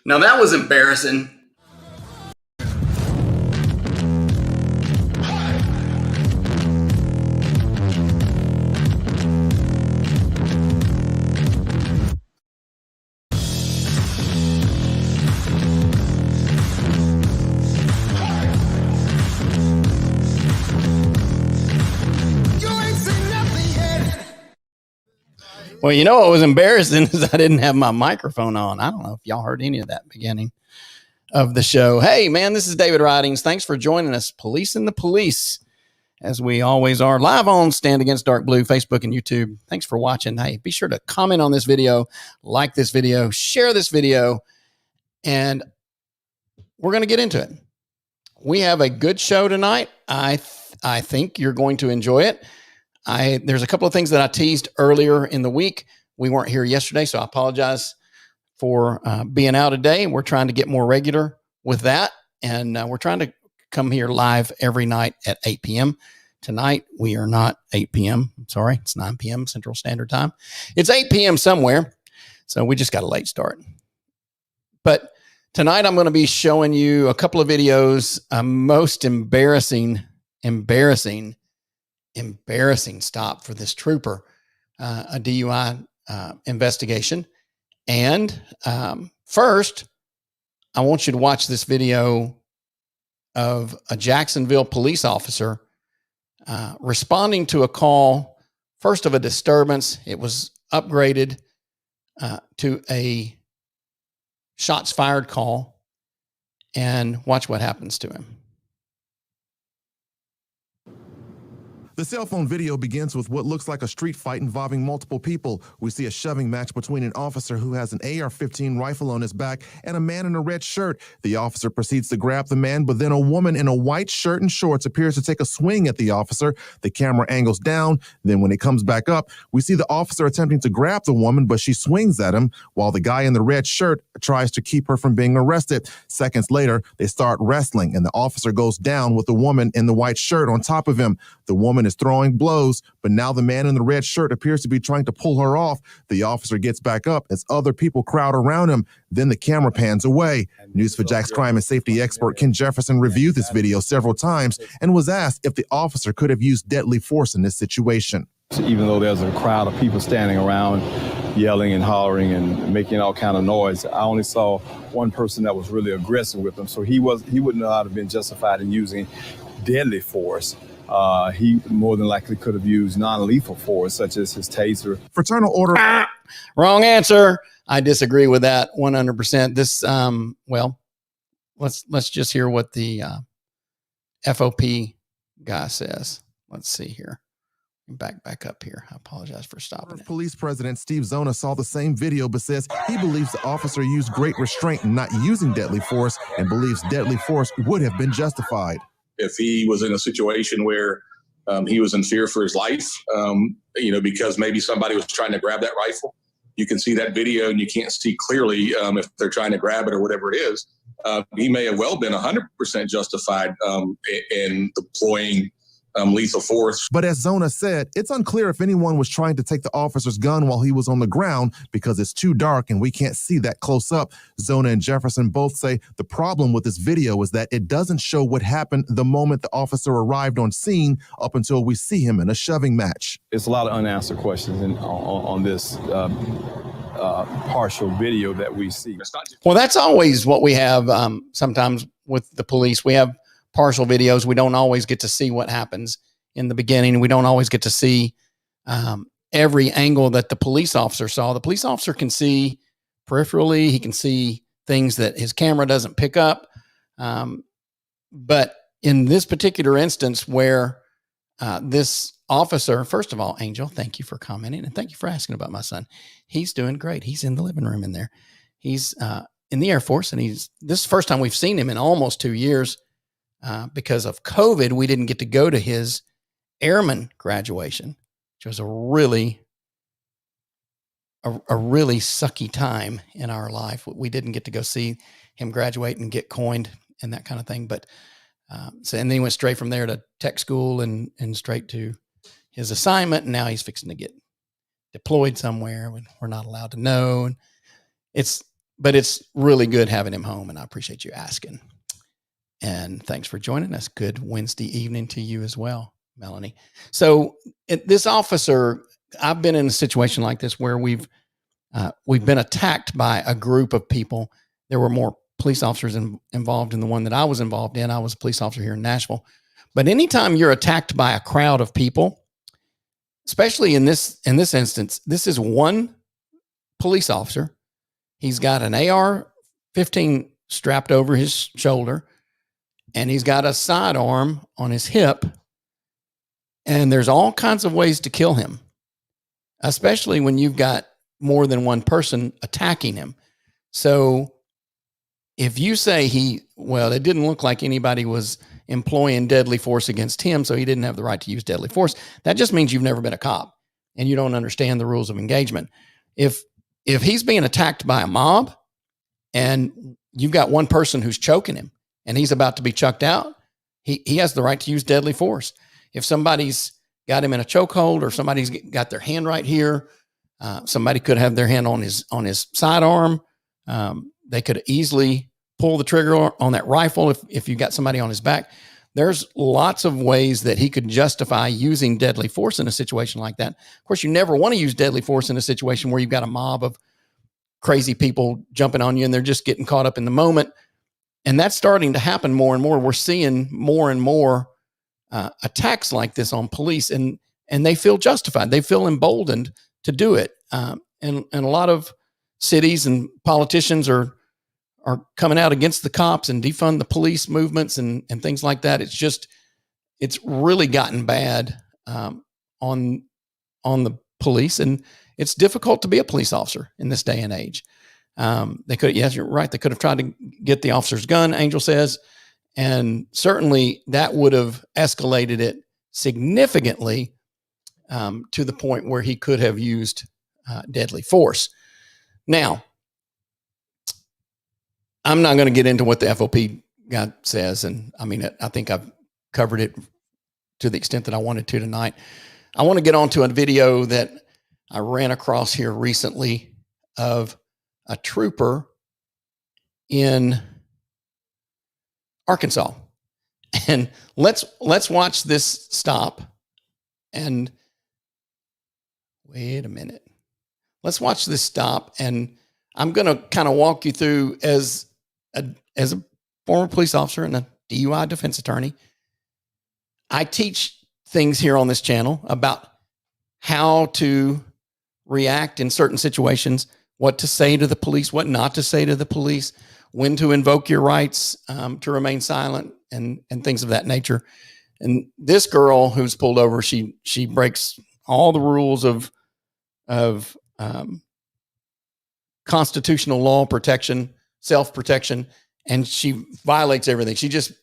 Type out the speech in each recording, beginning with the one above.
Now that was embarrassing. Well, you know what was embarrassing is I didn't have my microphone on. I don't know if y'all heard any of that beginning of the show. Hey, man, this is David Ridings. Thanks for joining us, Policing the Police, as we always are, live on Stand Against Dark Blue, Facebook and YouTube. Thanks for watching. Hey, be sure to comment on this video, like this video, share this video, and we're going to get into it. We have a good show tonight. I think you're going to enjoy it. There's a couple of things that I teased earlier in the week. We weren't here yesterday, so I apologize for being out today. We're trying to get more regular with that, and we're trying to come here live every night at 8 p.m. Tonight, we are not 8 p.m. I'm sorry, it's 9 p.m. Central Standard Time. It's 8 p.m. somewhere, so we just got a late start. But tonight, I'm going to be showing you a couple of videos, most embarrassing stop for this trooper, a DUI investigation. And first, I want you to watch this video of a Jacksonville police officer responding to a call, first of a disturbance. It was upgraded to a shots fired call, and watch what happens to him. The cell phone video begins with what looks like a street fight involving multiple people. We see a shoving match between an officer who has an AR-15 rifle on his back and a man in a red shirt. The officer proceeds to grab the man, but then a woman in a white shirt and shorts appears to take a swing at the officer. The camera angles down. Then when it comes back up, we see the officer attempting to grab the woman, but she swings at him while the guy in the red shirt tries to keep her from being arrested. Seconds later, they start wrestling, and the officer goes down with the woman in the white shirt on top of him. The woman is throwing blows, but now the man in the red shirt appears to be trying to pull her off. The officer gets back up as other people crowd around him. Then the camera pans away. News4Jax crime and safety expert Ken Jefferson reviewed this video several times and was asked if the officer could have used deadly force in this situation. Even though there's a crowd of people standing around yelling and hollering and making all kind of noise, I only saw one person that was really aggressive with him, so he wouldn't not have been justified in using deadly force. He more than likely could have used non-lethal force, such as his taser. Fraternal order. Wrong answer. I disagree with that 100%. This, well, let's just hear what the FOP guy says. Let's see here. Back up here. I apologize for stopping it. Police President Steve Zona saw the same video, but says he believes the officer used great restraint in not using deadly force and believes deadly force would have been justified. If he was in a situation where he was in fear for his life, because maybe somebody was trying to grab that rifle, you can see that video and you can't see clearly if they're trying to grab it or whatever it is. He may have well been 100% justified in deploying lethal force. But as Zona said, it's unclear if anyone was trying to take the officer's gun while he was on the ground because it's too dark and we can't see that close up. Zona and Jefferson both say the problem with this video is that it doesn't show what happened the moment the officer arrived on scene up until we see him in a shoving match. It's a lot of unanswered questions on this partial video that we see. Well, that's always what we have sometimes with the police. We have partial videos. We don't always get to see what happens in the beginning. We don't always get to see every angle that the police officer saw. The police officer can see peripherally. He can see things that his camera doesn't pick up. But in this particular instance where this officer, first of all, Angel, thank you for commenting and thank you for asking about my son. He's doing great. He's in the living room in there. He's in the Air Force, and this is the first time we've seen him in almost 2 years. Because of COVID, we didn't get to go to his airman graduation, which was a really sucky time in our life. We didn't get to go see him graduate and get coined and that kind of thing. But and then he went straight from there to tech school and straight to his assignment. And now he's fixing to get deployed somewhere when we're not allowed to know. And it's but it's really good having him home, and I appreciate you asking. And thanks for joining us. Good Wednesday evening to you as well, Melanie. So this officer, I've been in a situation like this where we've been attacked by a group of people. There were more police officers involved in the one that I was involved in. I was a police officer here in Nashville. But anytime you're attacked by a crowd of people, especially in this instance, this is one police officer. He's got an AR-15 strapped over his shoulder, and he's got a sidearm on his hip. And there's all kinds of ways to kill him, especially when you've got more than one person attacking him. So if you say it didn't look like anybody was employing deadly force against him, so he didn't have the right to use deadly force, that just means you've never been a cop and you don't understand the rules of engagement. If he's being attacked by a mob and you've got one person who's choking him and he's about to be chucked out, he has the right to use deadly force. If somebody's got him in a chokehold or somebody's got their hand right here, somebody could have their hand on his sidearm. They could easily pull the trigger on that rifle if you got somebody on his back. There's lots of ways that he could justify using deadly force in a situation like that. Of course, you never want to use deadly force in a situation where you've got a mob of crazy people jumping on you and they're just getting caught up in the moment. And that's starting to happen more and more. We're seeing more and more attacks like this on police, and they feel justified. They feel emboldened to do it. And a lot of cities and politicians are coming out against the cops and defund the police movements and things like that. It's really gotten bad on the police, and it's difficult to be a police officer in this day and age. They could, yes, you're right. They could have tried to get the officer's gun, Angel says, and certainly that would have escalated it significantly to the point where he could have used deadly force. Now, I'm not going to get into what the FOP guy says. And I mean, I think I've covered it to the extent that I wanted to tonight. I want to get on to a video that I ran across here recently of a trooper in Arkansas. And let's watch this stop. And wait a minute. Let's watch this stop. And I'm going to kind of walk you through as a former police officer and a DUI defense attorney. I teach things here on this channel about how to react in certain situations, what to say to the police, what not to say to the police, when to invoke your rights to remain silent, and things of that nature. And this girl who's pulled over, she breaks all the rules of constitutional law protection, self-protection, and she violates everything.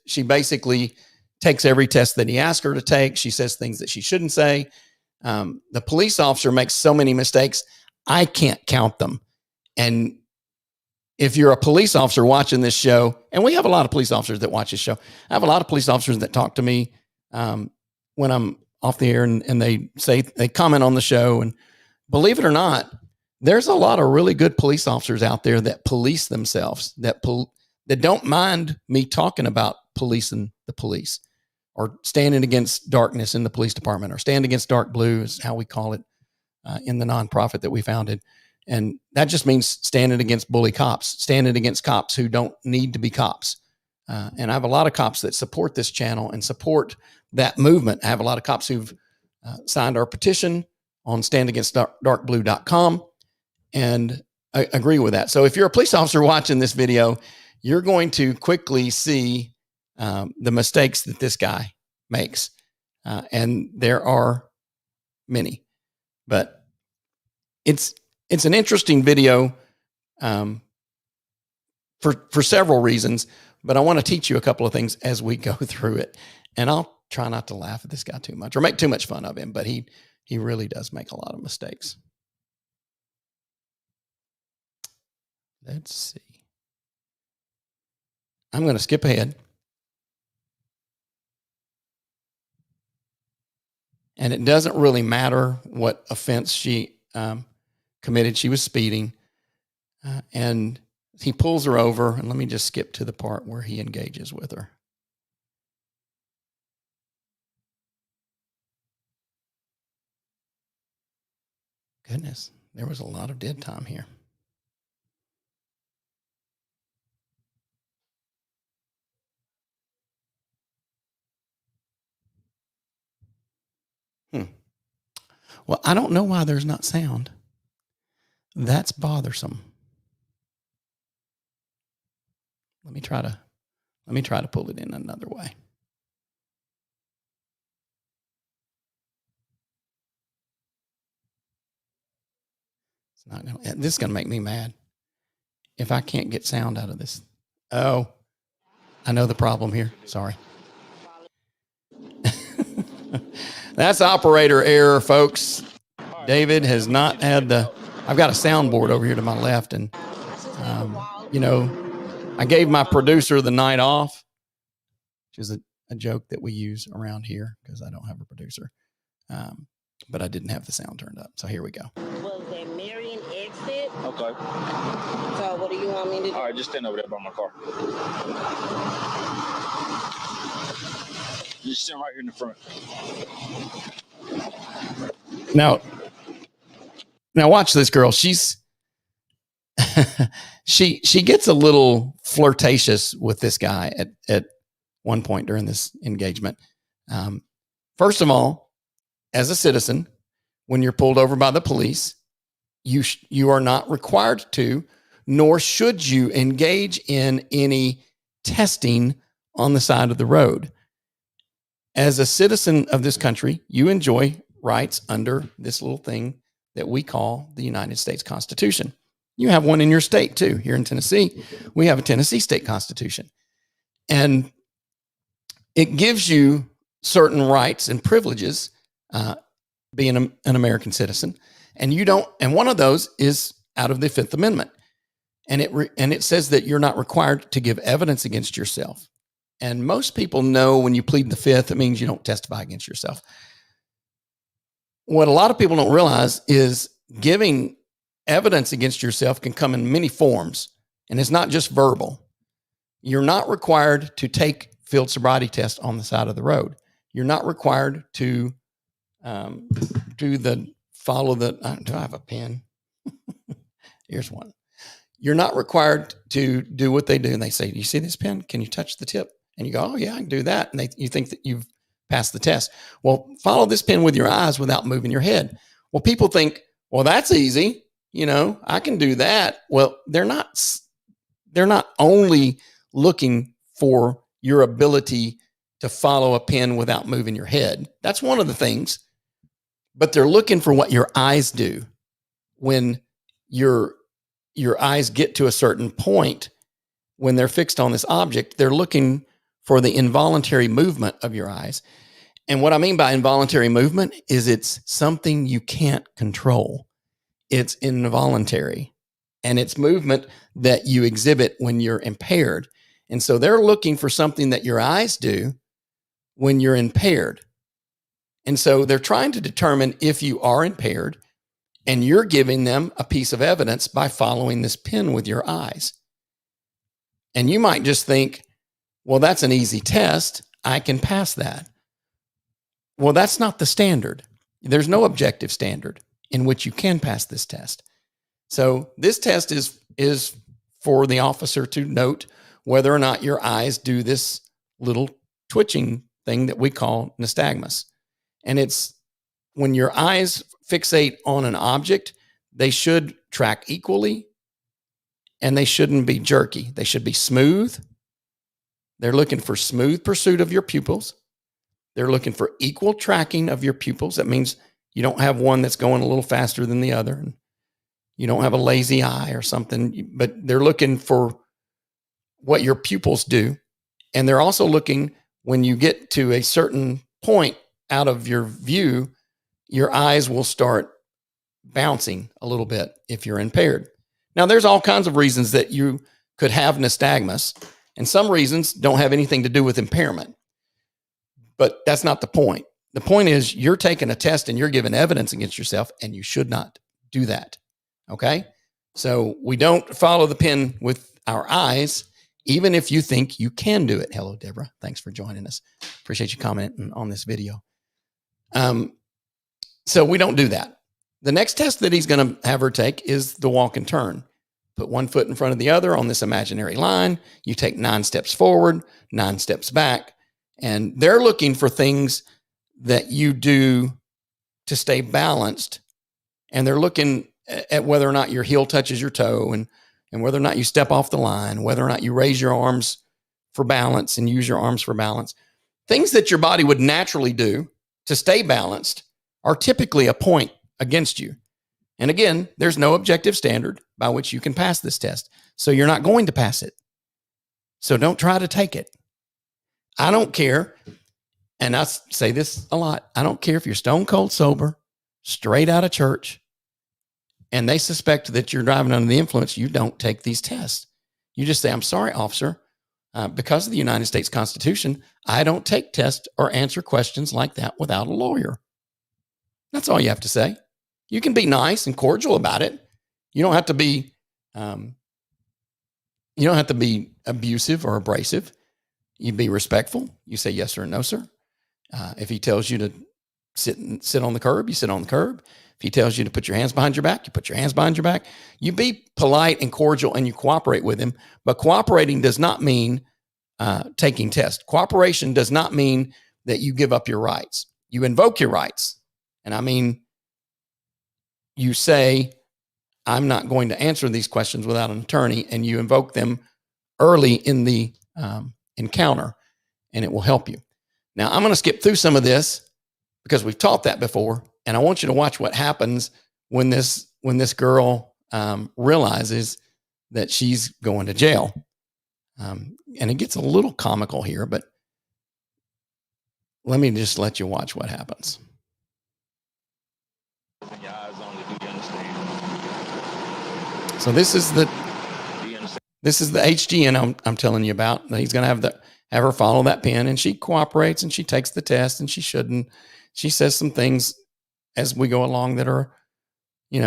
She basically takes every test that he asked her to take. She says things that she shouldn't say. The police officer makes so many mistakes, I can't count them. And if you're a police officer watching this show, and we have a lot of police officers that watch this show, I have a lot of police officers that talk to me when I'm off the air, and they comment on the show. And believe it or not, there's a lot of really good police officers out there that police themselves, that don't mind me talking about policing the police, or standing against darkness in the police department, or stand against dark blue is how we call it in the nonprofit that we founded. And that just means standing against bully cops, standing against cops who don't need to be cops. And I have a lot of cops that support this channel and support that movement. I have a lot of cops who've signed our petition on standagainstdarkblue.com and I agree with that. So if you're a police officer watching this video, you're going to quickly see the mistakes that this guy makes. And there are many, but it's an interesting video for several reasons, but I want to teach you a couple of things as we go through it. And I'll try not to laugh at this guy too much or make too much fun of him, but he really does make a lot of mistakes. Let's see. I'm going to skip ahead. And it doesn't really matter what offense she committed. She was speeding. And he pulls her over, and let me just skip to the part where he engages with her. Goodness, there was a lot of dead time here. Well, I don't know why there's not sound. That's bothersome. Let me try to pull it in another way. It's not gonna, this is going to make me mad if I can't get sound out of this. Oh, I know the problem here. Sorry. That's operator error, folks. David has not had I've got a soundboard over here to my left, and I gave my producer the night off, which is a joke that we use around here because I don't have a producer. But I didn't have the sound turned up. So here we go. Was there Marion exit? Okay. So what do you want me to do? All right, just stand over there by my car. Just stand right here in the front. Now watch this girl. She's she gets a little flirtatious with this guy at one point during this engagement. First of all, as a citizen, when you're pulled over by the police, you are not required to, nor should you engage in any testing on the side of the road. As a citizen of this country, you enjoy rights under this little thing that we call the United States Constitution. You have one in your state too. Here in Tennessee, we have a Tennessee state constitution. And it gives you certain rights and privileges, being an American citizen. And and one of those is out of the Fifth Amendment. And it says that you're not required to give evidence against yourself. And most people know when you plead the Fifth, it means you don't testify against yourself. What a lot of people don't realize is giving evidence against yourself can come in many forms, and it's not just verbal. You're not required to take field sobriety tests on the side of the road. You're not required to follow the, do I have a pen? Here's one. You're not required to do what they do. And they say, do you see this pen? Can you touch the tip? And you go, oh yeah, I can do that. And you think that you've passed the test. Well, follow this pen with your eyes without moving your head. Well, people think, well, that's easy. I can do that. Well, they're not only looking for your ability to follow a pen without moving your head. That's one of the things, but they're looking for what your eyes do when your eyes get to a certain point. When they're fixed on this object, they're looking for the involuntary movement of your eyes. And what I mean by involuntary movement is it's something you can't control. It's involuntary, and it's movement that you exhibit when you're impaired. And so they're looking for something that your eyes do when you're impaired. And so they're trying to determine if you are impaired, and you're giving them a piece of evidence by following this pen with your eyes. And you might just think, well, that's an easy test. I can pass that. Well, that's not the standard. There's no objective standard in which you can pass this test. So this test is for the officer to note whether or not your eyes do this little twitching thing that we call nystagmus. And it's when your eyes fixate on an object, they should track equally, and they shouldn't be jerky. They should be smooth. They're looking for smooth pursuit of your pupils. They're looking for equal tracking of your pupils. That means you don't have one that's going a little faster than the other. And you don't have a lazy eye or something, but they're looking for what your pupils do. And they're also looking when you get to a certain point out of your view, your eyes will start bouncing a little bit if you're impaired. Now, there's all kinds of reasons that you could have nystagmus, and some reasons don't have anything to do with impairment. But that's not the point. The point is you're taking a test and you're giving evidence against yourself, and you should not do that. Okay? So we don't follow the pin with our eyes, even if you think you can do it. Hello, Deborah. Thanks for joining us. Appreciate you commenting on this video. So we don't do that. The next test that he's going to have her take is the walk and turn. Put one foot in front of the other on this imaginary line. You take 9 steps forward, 9 steps back, and they're looking for things that you do to stay balanced. And they're looking at whether or not your heel touches your toe and whether or not you step off the line, whether or not you raise your arms for balance and use your arms for balance. Things that your body would naturally do to stay balanced are typically a point against you. And again, there's no objective standard by which you can pass this test. So you're not going to pass it. So don't try to take it. I don't care. And I say this a lot. I don't care if you're stone cold sober, straight out of church, and they suspect that you're driving under the influence. You don't take these tests. You just say, I'm sorry, officer. Because of the United States Constitution, I don't take tests or answer questions like that without a lawyer. That's all you have to say. You can be nice and cordial about it. You don't have to be, abusive or abrasive. You be respectful. You say yes or no, sir. If he tells you to sit on the curb, you sit on the curb. If he tells you to put your hands behind your back, you put your hands behind your back. You be polite and cordial and you cooperate with him. But cooperating does not mean taking tests. Cooperation does not mean that you give up your rights. You invoke your rights. And I mean, you say, I'm not going to answer these questions without an attorney, and you invoke them early in the encounter, and it will help you. Now, I'm going to skip through some of this because we've taught that before, and I want you to watch what happens when this girl realizes that she's going to jail. And it gets a little comical here, but let me just let you watch what happens. So this is the HGN I'm telling you about. He's going to have her follow that pin, and she cooperates and she takes the test, and she shouldn't. She says some things as we go along that are,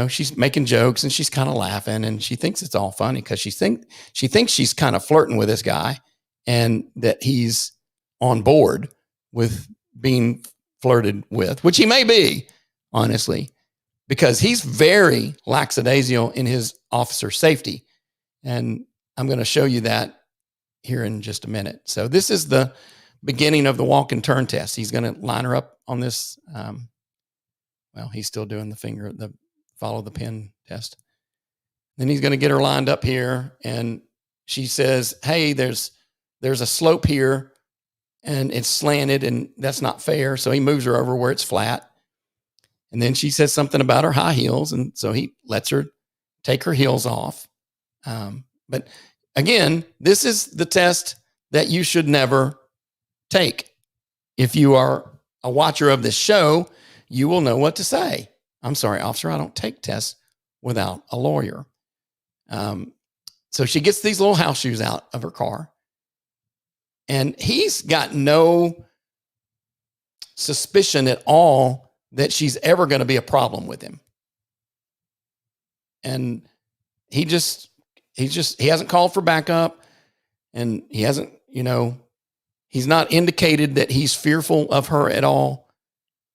she's making jokes and she's kind of laughing, and she thinks it's all funny because she thinks she's kind of flirting with this guy and that he's on board with being flirted with, which he may be, honestly, because he's very lackadaisical in his officer safety. And I'm going to show you that here in just a minute. So this is the beginning of the walk and turn test. He's going to line her up on this. He's still doing the follow the pin test. Then he's going to get her lined up here. And she says, hey, there's a slope here and it's slanted and that's not fair. So he moves her over where it's flat. And then she says something about her high heels. And so he lets her take her heels off. But again, this is the test that you should never take. If you are a watcher of this show, you will know what to say. I'm sorry, officer, I don't take tests without a lawyer. So she gets these little house shoes out of her car. And he's got no suspicion at all that she's ever going to be a problem with him. And he hasn't called for backup, and he hasn't, he's not indicated that he's fearful of her at all.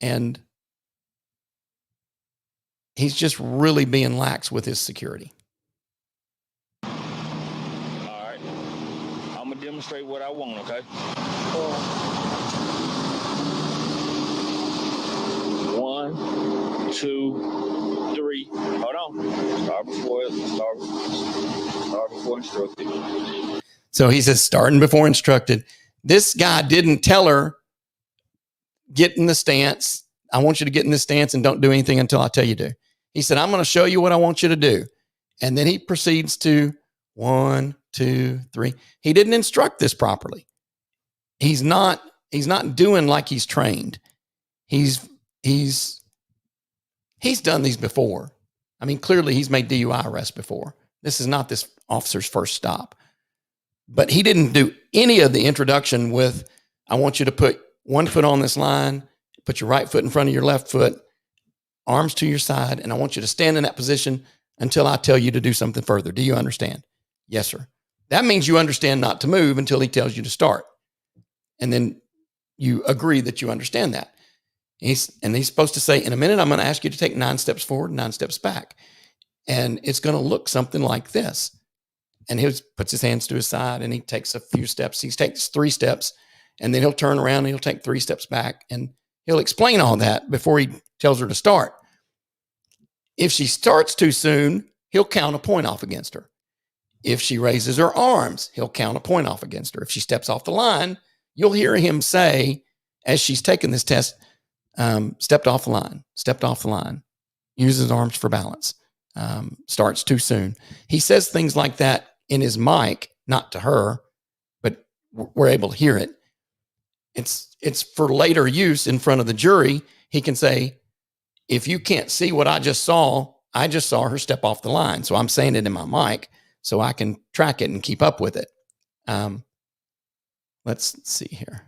And he's just really being lax with his security. All right. I'm going to demonstrate what I want, okay? 1, 2, 3. Hold on. Start before instructed. So he says, starting before instructed. This guy didn't tell her, get in the stance. I want you to get in this stance and don't do anything until I tell you to. He said, I'm going to show you what I want you to do. And then he proceeds to 1, 2, 3. He didn't instruct this properly. He's not doing like he's trained. He's done these before. I mean, clearly he's made DUI arrests before. This is not this officer's first stop. But he didn't do any of the introduction with, I want you to put one foot on this line, put your right foot in front of your left foot, arms to your side, and I want you to stand in that position until I tell you to do something further. Do you understand? Yes, sir. That means you understand not to move until he tells you to start. And then you agree that you understand that. He's supposed to say, in a minute, I'm going to ask you to take 9 steps forward, 9 steps back. And it's going to look something like this. And he puts his hands to his side and he takes a few steps. He takes 3 steps and then he'll turn around and he'll take 3 steps back. And he'll explain all that before he tells her to start. If she starts too soon, he'll count a point off against her. If she raises her arms, he'll count a point off against her. If she steps off the line, you'll hear him say, as she's taking this test, stepped off the line, uses his arms for balance, starts too soon. He says things like that in his mic, not to her, but we're able to hear it. It's for later use in front of the jury. He can say, if you can't see what I just saw her step off the line. So I'm saying it in my mic so I can track it and keep up with it. Let's see here.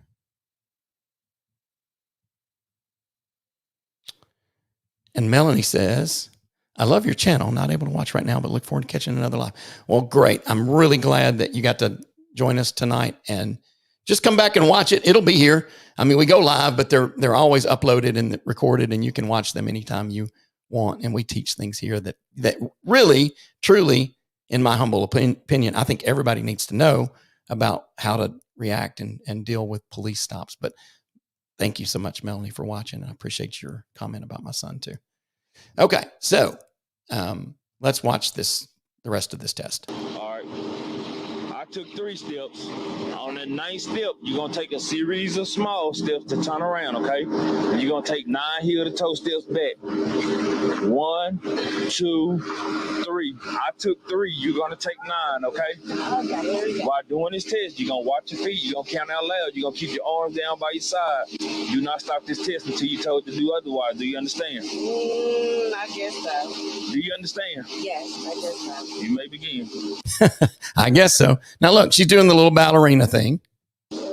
And Melanie says, I love your channel. Not able to watch right now, but look forward to catching another live. Well, great. I'm really glad that you got to join us tonight, and just come back and watch it. It'll be here. I mean, we go live, but they're always uploaded and recorded, and you can watch them anytime you want. And we teach things here that really, truly, in my humble opinion, I think everybody needs to know about how to react and deal with police stops. But thank you so much, Melanie, for watching. I appreciate your comment about my son too. Okay, so let's watch the rest of this test. All right. I took 3 steps. On the 9th step, you're going to take a series of small steps to turn around, okay? And you're going to take 9 heel-to-toe steps back. 1, 2, 3. I took 3. You're going to take 9, okay? While doing this test, you're going to watch your feet. You're going to count out loud. You're going to keep your arms down by your side. Do not stop this test until you're told to do otherwise. Do you understand? I guess so. Do you understand? Yes, I guess so. You may begin. I guess so. Now look, she's doing the little ballerina thing. 2, 3,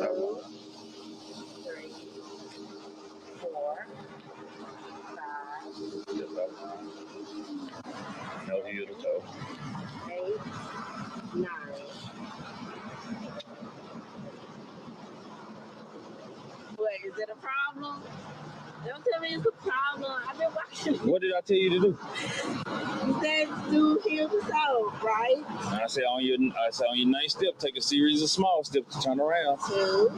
4, 5, No heel to toe. 8, 9. What, is it a problem? Don't tell me it's a problem. I've been watching. What did I tell you to do? You said do heel to toe, right? And I said on your 9th step, take a series of small steps to turn around. 2,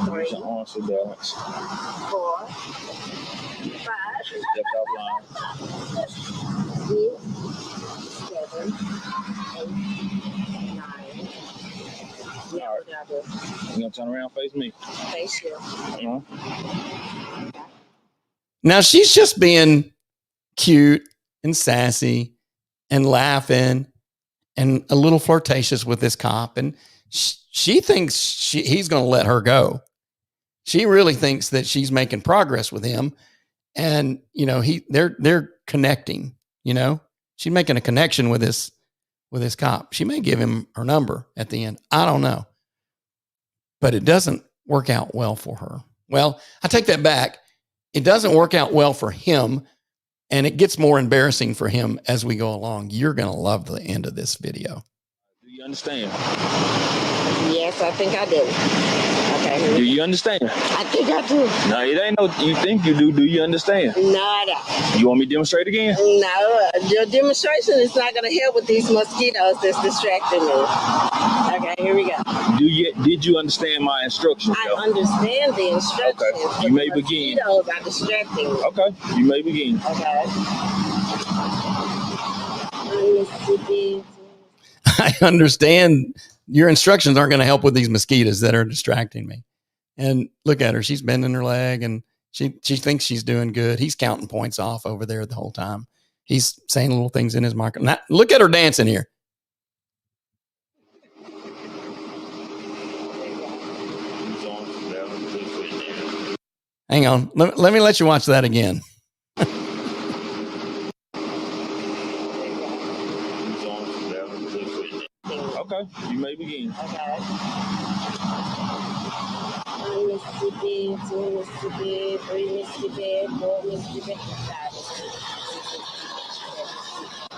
3, Use your arms for balance. 4, 5, Step off line. 6, 7, 8, 9. Yeah, what did I do? You're gonna turn around, face me. Face you. Now she's just being cute and sassy and laughing and a little flirtatious with this cop. And she thinks he's going to let her go. She really thinks that she's making progress with him. And, you know, they're connecting, you know, she's making a connection with this cop. She may give him her number at the end. I don't know, but it doesn't work out well for her. Well, I take that back. It doesn't work out well for him, and it gets more embarrassing for him as we go along. You're going to love the end of this video. Do you understand? Yes, I think I do. Okay. Do you understand? I think I do. No, it ain't no you think you do. Do you understand? No, I don't. You want me to demonstrate again? No, your demonstration is not going to help with these mosquitoes that's distracting me. Okay, here we go. Did you understand my instructions? I understand the instructions. Okay, you may begin. Mosquitoes are distracting me. Okay, you may begin. Okay. I understand your instructions aren't going to help with these mosquitoes that are distracting me. And look at her. She's bending her leg and she thinks she's doing good. He's counting points off over there the whole time. He's saying little things in his microphone. Now, look at her dancing here. Hang on. Let me let you watch that again. Okay, you may begin. Okay. Mississippi, 2 Mississippi, 3 Mississippi, 4 Mississippi, 5 Mississippi, 6 Mississippi, 7 Mississippi,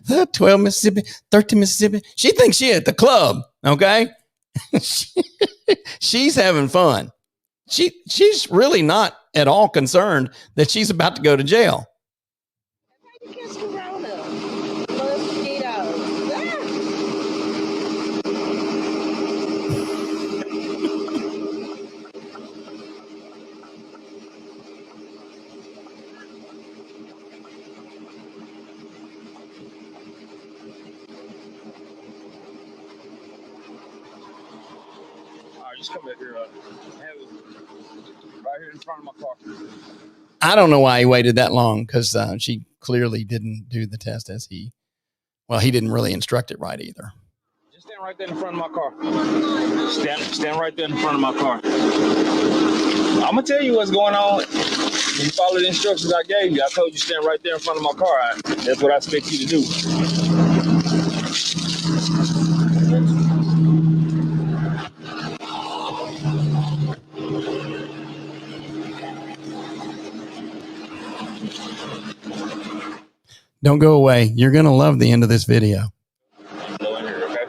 The 12 Mississippi, 13 Mississippi. She thinks she at the club, okay? She's having fun. She's really not at all concerned that she's about to go to jail. Just come back here. Have it right here in front of my car. I don't know why he waited that long, because she clearly didn't do the test as he didn't really instruct it right either. Just stand right there in front of my car. Stand right there in front of my car. I'm gonna tell you what's going on. You follow the instructions I gave you. I told you stand right there in front of my car. That's what I expect you to do. Don't go away. You're going to love the end of this video. Blow in here, okay?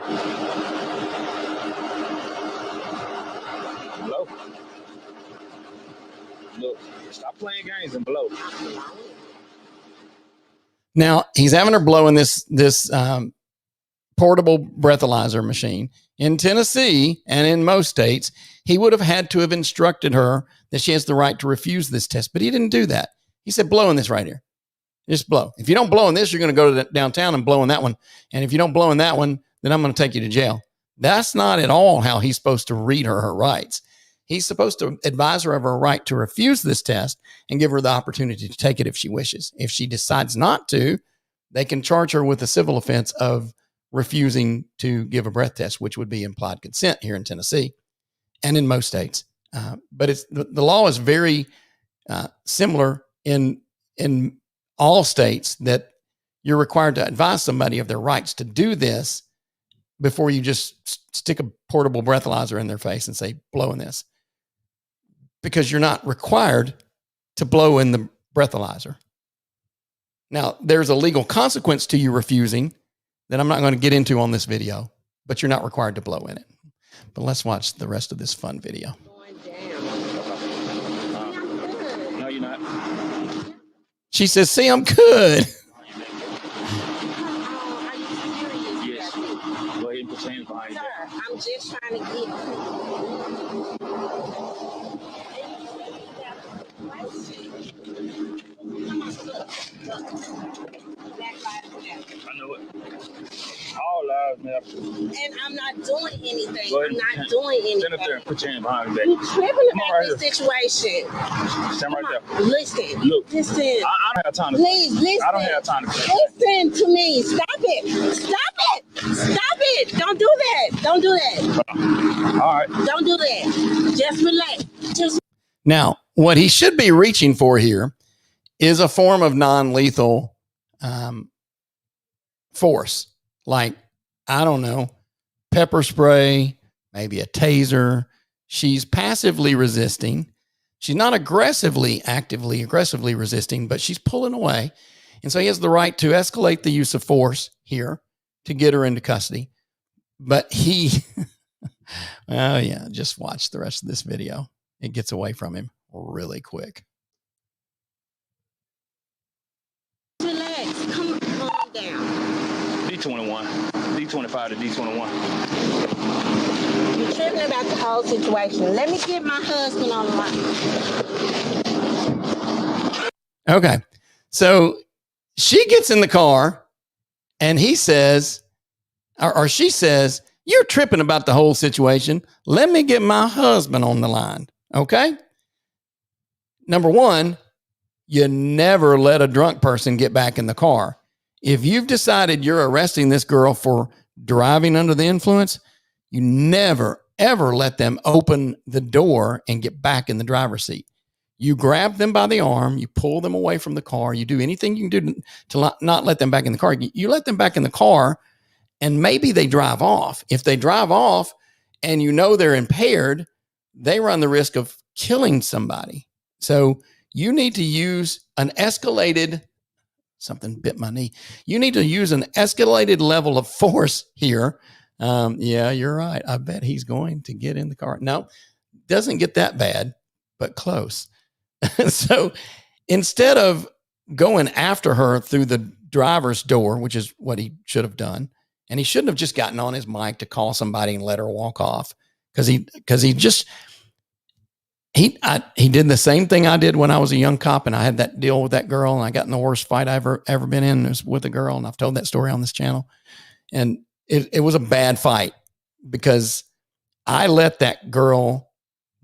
Blow. Look, stop playing games and blow. Now, he's having her blow in this portable breathalyzer machine. In Tennessee and in most states, he would have had to have instructed her that she has the right to refuse this test, but he didn't do that. He said, blow in this right here. Just blow. If you don't blow in this, you're going to go to downtown and blow in that one. And if you don't blow in that one, then I'm going to take you to jail. That's not at all how he's supposed to read her rights. He's supposed to advise her of her right to refuse this test and give her the opportunity to take it if she wishes. If she decides not to, they can charge her with a civil offense of refusing to give a breath test, which would be implied consent here in Tennessee and in most states. But it's the law is very similar in all states, that you're required to advise somebody of their rights to do this before you just stick a portable breathalyzer in their face and say, blow in this, because you're not required to blow in the breathalyzer. Now, there's a legal consequence to you refusing that I'm not going to get into on this video, but you're not required to blow in it. But let's watch the rest of this fun video. No, you're not. She says, see, I'm good. Yes. Go ahead and put your hands behind you. I'm just trying to get. I know it. All lives matter. And I'm not doing anything. Go ahead I'm and not doing stand up there anything. and put your hand behind your You back. tripping Come on about right this situation. Stand right there. Listen. Look. Listen. I don't have time to. Please listen. I don't have time to. Listen to me. Stop it. Stop it. Stop it. Don't do that. Don't do that. All right. Don't do that. Just relax. Just. Now, what he should be reaching for here is a form of non-lethal force, like, I don't know, pepper spray, maybe a taser. She's passively resisting. She's not actively resisting, but she's pulling away. And so he has the right to escalate the use of force here to get her into custody. But he, oh yeah, just watch the rest of this video. It gets away from him really quick. Relax. Calm down. D21. D25 to D21. You're tripping about the whole situation. Let me get my husband on the line. Okay. So she gets in the car and he says, or she says, you're tripping about the whole situation. Let me get my husband on the line. Okay. Number one, you never let a drunk person get back in the car. If you've decided you're arresting this girl for driving under the influence, you never, ever let them open the door and get back in the driver's seat. You grab them by the arm, you pull them away from the car, you do anything you can do to not let them back in the car. You let them back in the car and maybe they drive off. If they drive off and you know they're impaired, they run the risk of killing somebody. So you need to use an escalated, something bit my knee. You need to use an escalated level of force here. Yeah, you're right. I bet he's going to get in the car. No, doesn't get that bad, but close. So instead of going after her through the driver's door, which is what he should have done, and he shouldn't have just gotten on his mic to call somebody and let her walk off, because he did the same thing I did when I was a young cop, and I had that deal with that girl, and I got in the worst fight I've ever been in. It was with a girl, and I've told that story on this channel. And it was a bad fight because I let that girl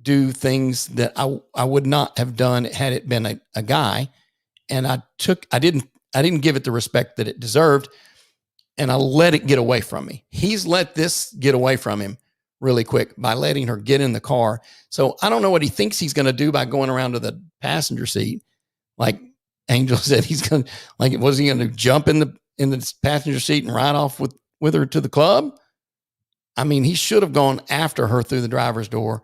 do things that I would not have done had it been a guy. And I didn't give it the respect that it deserved, and I let it get away from me. He's let this get away from him really quick by letting her get in the car. So I don't know what he thinks he's going to do by going around to the passenger seat. Like Angel said, was he going to jump in the passenger seat and ride off with her to the club? I mean, he should have gone after her through the driver's door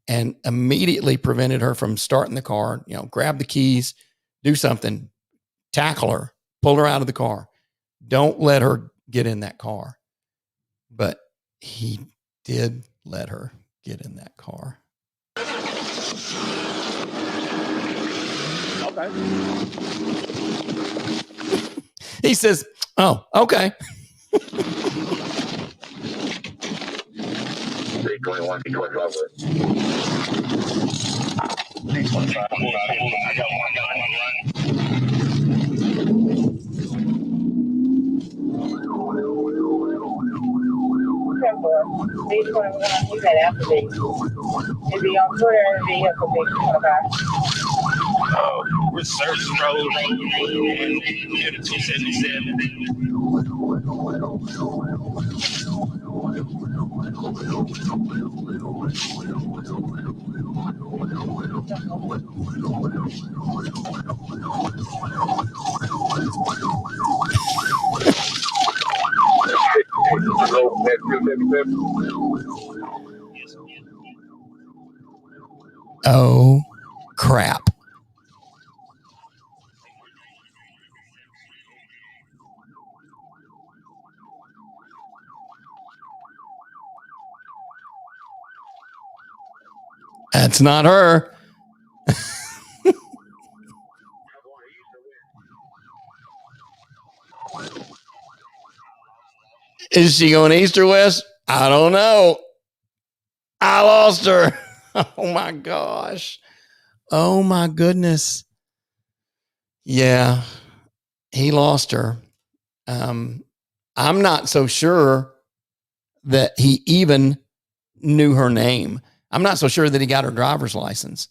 and immediately prevented her from starting the car, grab the keys, do something, tackle her, pull her out of the car. Don't let her get in that car. But he did let her get in that car. Okay. He says, oh, okay. He's at Applebee's. Is he on foot or is he up a big car? Research Road and 277. Oh, crap. That's not her. Is she going east or west? I don't know. I lost her. Oh my gosh. Oh my goodness. Yeah, he lost her. I'm not so sure that he even knew her name. I'm not so sure that he got her driver's license.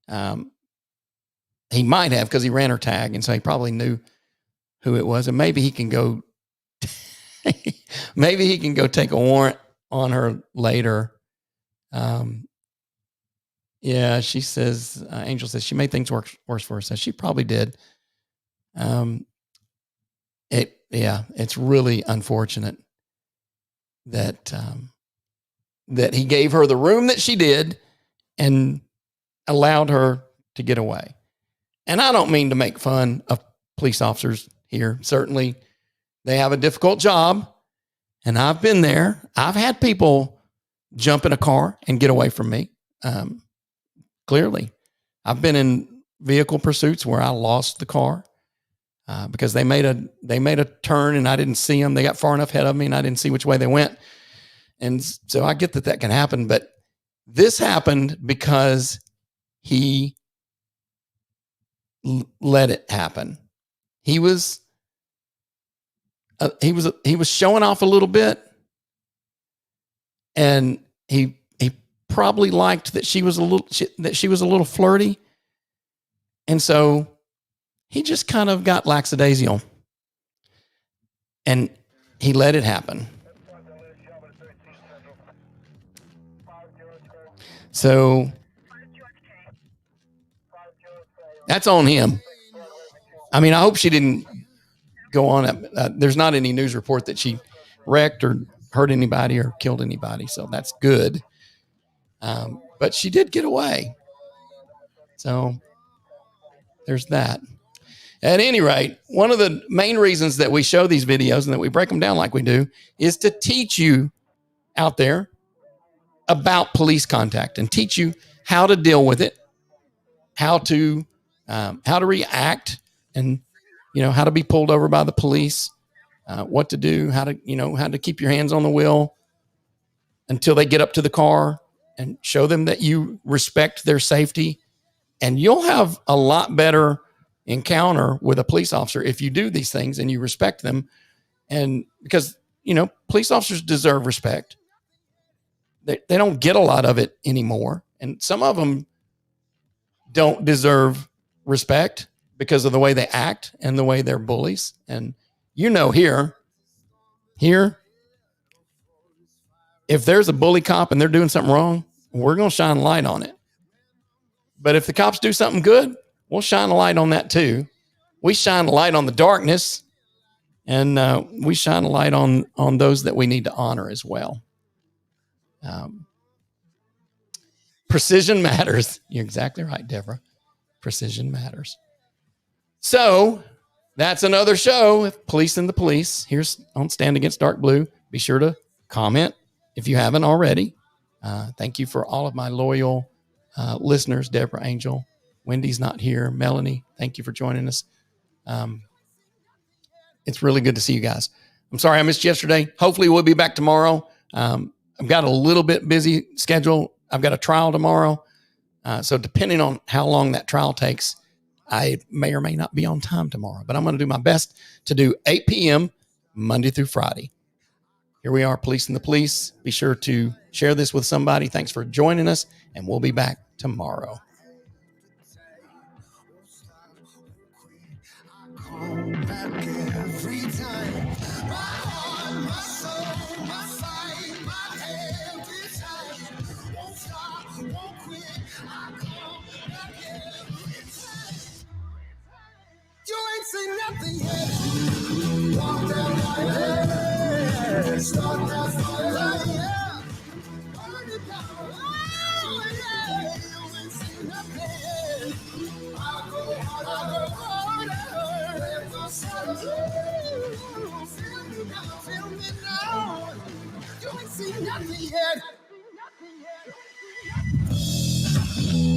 He might have, because he ran her tag, and so he probably knew who it was. And maybe he can go take a warrant on her later. Yeah, she says, Angel says she made things worse for her. So she probably did. It's really unfortunate that he gave her the room that she did and allowed her to get away. And I don't mean to make fun of police officers here. Certainly they have a difficult job, and I've been there. I've had people jump in a car and get away from me. Clearly, I've been in vehicle pursuits where I lost the car because they made a turn and I didn't see them. They got far enough ahead of me and I didn't see which way they went. And so I get that can happen, but this happened because he let it happen. He was showing off a little bit, and he probably liked that she was a little flirty, and so he just kind of got lackadaisical, and he let it happen. So that's on him. I mean, I hope she didn't go on. There's not any news report that she wrecked or hurt anybody or killed anybody. So that's good. but she did get away. So there's that. At any rate, one of the main reasons that we show these videos and that we break them down like we do is to teach you out there about police contact and teach you how to deal with it, how to react, and how to be pulled over by the police, what to do, how to keep your hands on the wheel until they get up to the car, and show them that you respect their safety. And you'll have a lot better encounter with a police officer if you do these things and you respect them. And because, police officers deserve respect. They don't get a lot of it anymore. And some of them don't deserve respect because of the way they act and the way they're bullies. And here, if there's a bully cop and they're doing something wrong, we're going to shine a light on it. But if the cops do something good, we'll shine a light on that too. We shine a light on the darkness, and we shine a light on those that we need to honor as well. Precision matters. You're exactly right, Deborah. Precision matters. So that's another show, Police and the Police. Here's on Stand Against Dark Blue. Be sure to comment if you haven't already. Thank you for all of my loyal listeners, Deborah, Angel, Wendy's not here, Melanie, thank you for joining us. It's really good to see you guys. I'm sorry I missed yesterday. Hopefully we'll be back tomorrow. I've got a little bit busy schedule. I've got a trial tomorrow. So depending on how long that trial takes, I may or may not be on time tomorrow, but I'm going to do my best to do 8 p.m. Monday through Friday. Here we are, Police and the Police. Be sure to share this with somebody. Thanks for joining us, and we'll be back tomorrow. You ain't seen nothing yet. Walk down my head. Start that fire, yeah. Burn it down. Oh, yeah. You ain't seen nothing yet. I go harder. Let the sun feel me now. You ain't seen nothing yet.